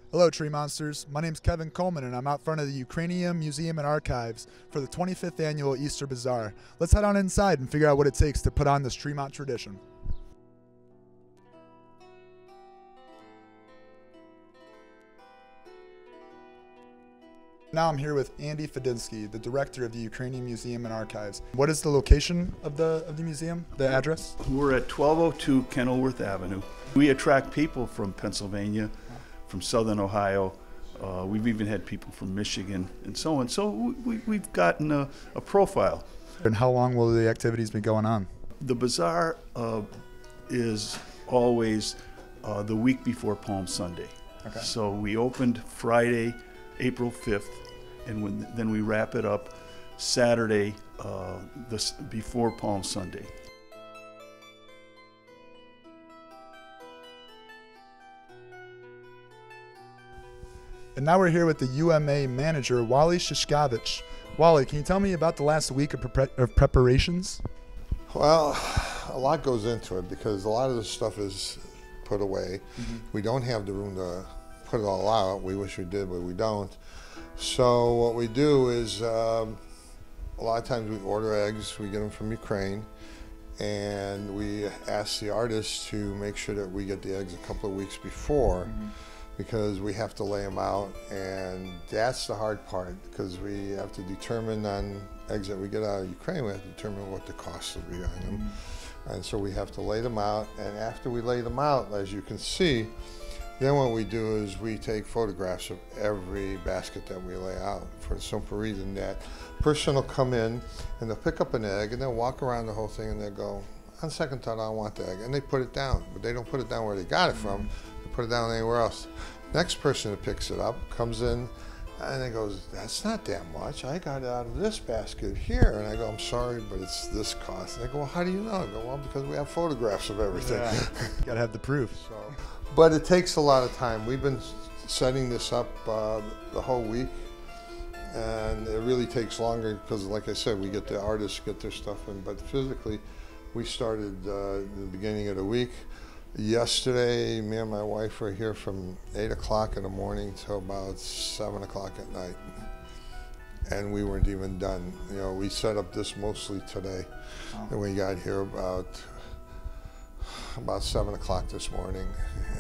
Hello, Tree Monsters. My name's Kevin Coleman, and I'm out front of the Ukrainian Museum-Archives for the 25th annual Easter Bazaar. Let's head on inside and figure out what it takes to put on this Tremont tradition. Now I'm here with Andy Fedinsky, the director of the Ukrainian Museum-Archives. What is the location of the museum, the address? We're at 1202 Kenilworth Avenue. We attract people from Pennsylvania, from Southern Ohio. We've even had people from Michigan and so on. So we've gotten a profile. And how long will the activities be going on? The bazaar is always the week before Palm Sunday. Okay. So we opened Friday, April 5th, and then we wrap it up Saturday before Palm Sunday. And now we're here with the UMA manager, Wally Shishkavich. Wally, can you tell me about the last week of preparations? Well, a lot goes into it because a lot of the stuff is put away. We don't have the room to put it all out. We wish we did, but we don't. So what we do is a lot of times we order eggs. We get them from Ukraine, and we ask the artists to make sure that we get the eggs a couple of weeks before. Because we have to lay them out, and that's the hard part, because we have to determine on eggs that we get out of Ukraine, we have to determine what the cost will be on them. And so we have to lay them out, and after we lay them out, as you can see, then what we do is we take photographs of every basket that we lay out, for the simple reason that a person will come in and they'll pick up an egg and they'll walk around the whole thing and they'll go, on second thought, I don't want the egg, and they put it down, but they don't put it down where they got it from. Put it down anywhere else. Next person that picks it up comes in and it goes, that's not that much. I got it out of this basket here. And I go, I'm sorry, but it's this cost. And they go, well, how do you know? I go, well, because we have photographs of everything. Yeah. Gotta have the proof. So, but it takes a lot of time. We've been setting this up the whole week, and it really takes longer because, like I said, we get the artists get their stuff in, but physically, we started the beginning of the week. Yesterday, me and my wife were here from 8 o'clock in the morning till about 7 o'clock at night. And we weren't even done. You know, we set up this mostly today. And we got here about 7 o'clock this morning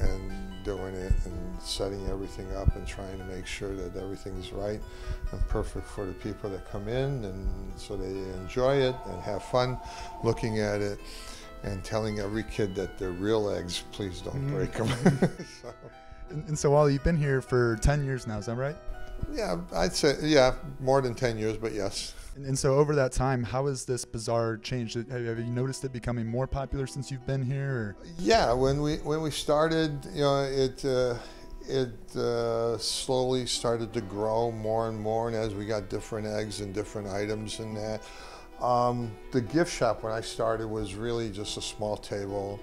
and doing it and setting everything up and trying to make sure that everything's right and perfect for the people that come in, and so they enjoy it and have fun looking at it. And telling every kid that they're real eggs, please don't break them. And so, Wally, you've been here for 10 years now, is that right? Yeah, I'd say, yeah, more than 10 years, but yes. And so over that time, how has this bazaar changed? Have you noticed it becoming more popular since you've been here? Or? Yeah, when we started, you know, it slowly started to grow more and more, and as we got different eggs and different items and that. The gift shop when I started was really just a small table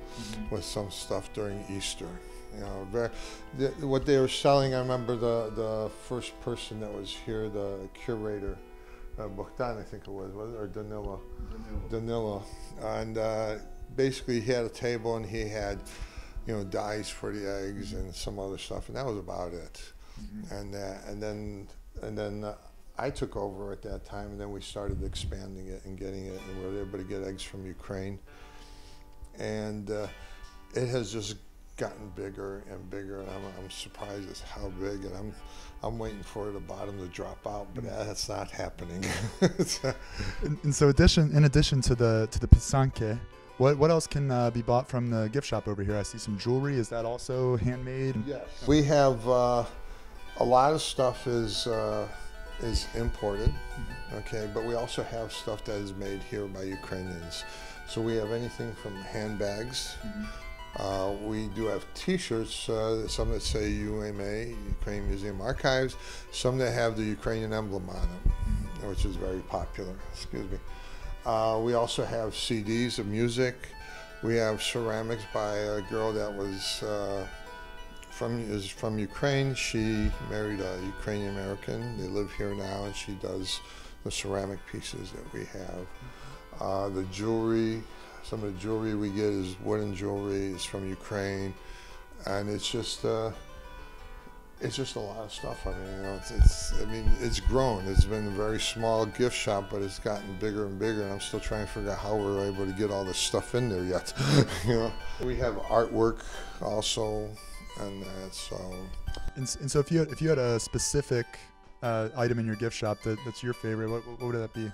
with some stuff during Easter. You know, what they were selling, I remember the first person that was here, the curator, Bogdan, I think it was or Danilo. Danilo. And basically he had a table and he had, you know, dyes for the eggs and some other stuff, and that was about it. And then I took over at that time, and then we started expanding it and getting it, and we were able to get eggs from Ukraine. And it has just gotten bigger and bigger, and I'm surprised at how big, and I'm waiting for the bottom to drop out, but that's not happening. And so in addition to the pisanke, what else can be bought from the gift shop over here? I see some jewelry. Is that also handmade? Yes. We have a lot of stuff is imported, okay, but we also have stuff that is made here by Ukrainians. So we have anything from handbags. We do have T-shirts, some that say UMA, Ukrainian Museum-Archives, some that have the Ukrainian emblem on them, which is very popular, excuse me. We also have CDs of music. We have ceramics by a girl that was from Ukraine. She married a Ukrainian American. They live here now, and she does the ceramic pieces that we have. The jewelry, some of the jewelry we get is wooden jewelry. It's from Ukraine, and it's just It's just a lot of stuff. I mean, you know, it's grown. It's been a very small gift shop, but it's gotten bigger and bigger, and I'm still trying to figure out how we're able to get all this stuff in there yet. You know, we have artwork also, and that. So. And so, if you had a specific item in your gift shop that's your favorite, what would that be?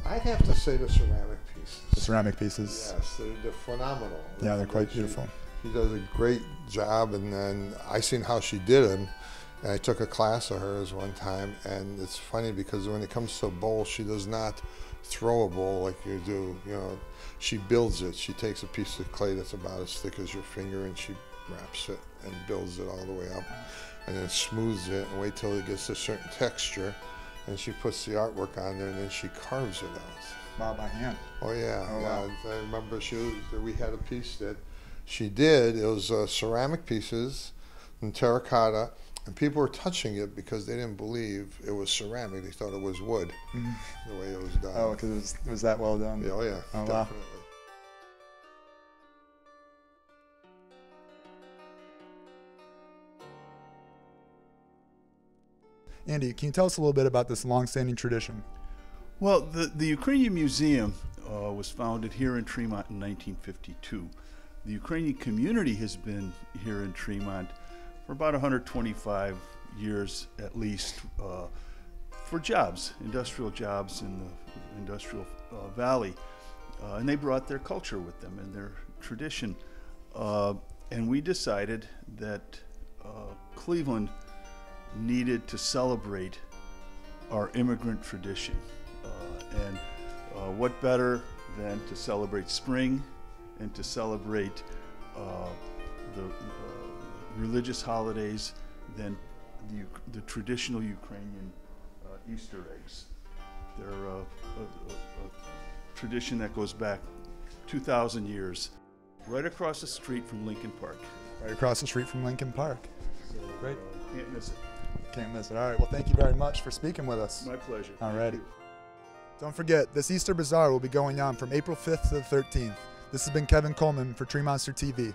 I'd have to say the ceramic pieces. The ceramic pieces. Yes, they're phenomenal. Yeah, they're quite beautiful. She does a great job, and then I seen how she did them, and I took a class of hers one time, and it's funny because when it comes to a bowl, she does not throw a bowl like you do. You know, she builds it. She takes a piece of clay that's about as thick as your finger, and she wraps it and builds it all the way up, and then smooths it and wait till it gets a certain texture, and she puts the artwork on there, and then she carves it out. Wow, by hand. Oh yeah, oh, yeah. Wow. I remember we had a piece that she did. It was ceramic pieces and terracotta, and people were touching it because they didn't believe it was ceramic. They thought it was wood, the way it was done. Oh, because it was that well done. Yeah, oh yeah, oh, definitely. Wow. Andy, can you tell us a little bit about this long-standing tradition? Well, the Ukrainian Museum was founded here in Tremont in 1952. The Ukrainian community has been here in Tremont for about 125 years at least, for jobs, industrial jobs in the industrial valley. And they brought their culture with them and their tradition. And we decided that Cleveland needed to celebrate our immigrant tradition. And what better than to celebrate spring and to celebrate the religious holidays than the traditional Ukrainian Easter eggs. They're a tradition that goes back 2,000 years, right across the street from Lincoln Park. Right across the street from Lincoln Park. So, Great. Can't miss it. Can't miss it. All right. Well, thank you very much for speaking with us. My pleasure. All righty. Don't forget, this Easter Bazaar will be going on from April 5th to the 13th. This has been Kevin Coleman for TremonsterTV.